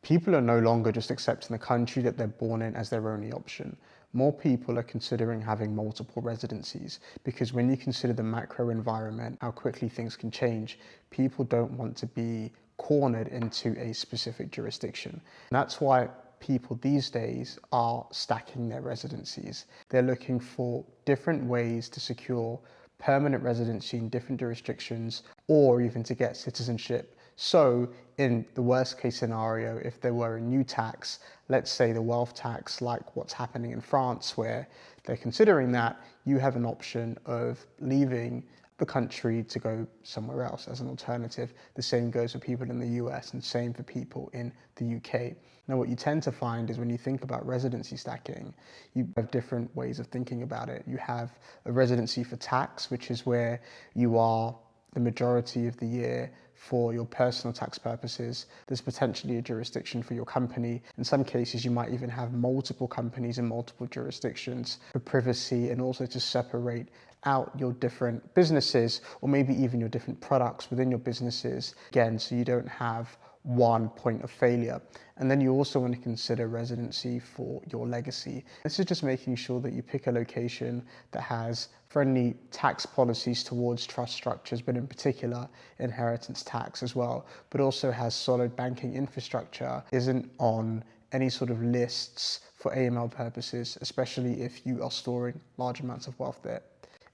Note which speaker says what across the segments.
Speaker 1: People are no longer just accepting the country that they're born in as their only option. More people are considering having multiple residencies because when you consider the macro environment, how quickly things can change, people don't want to be cornered into a specific jurisdiction. And that's why people these days are stacking their residencies. They're looking for different ways to secure permanent residency in different jurisdictions or even to get citizenship. So in the worst case scenario, if there were a new tax, let's say the wealth tax, like what's happening in France, where they're considering that, you have an option of leaving the country to go somewhere else as an alternative. The same goes for people in the US and same for people in the UK. Now, what you tend to find is when you think about residency stacking, you have different ways of thinking about it. You have a residency for tax, which is where you are the majority of the year for your personal tax purposes. There's potentially a jurisdiction for your company. In some cases, you might even have multiple companies in multiple jurisdictions for privacy and also to separate out your different businesses or maybe even your different products within your businesses, again, so you don't have one point of failure. And then you also want to consider residency for your legacy. This is just making sure that you pick a location that has friendly tax policies towards trust structures, but in particular inheritance tax as well, but also has solid banking infrastructure, isn't on any sort of lists for AML purposes, especially if you are storing large amounts of wealth there.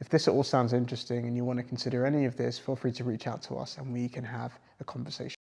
Speaker 1: If this all sounds interesting and you want to consider any of this, feel free to reach out to us and we can have a conversation.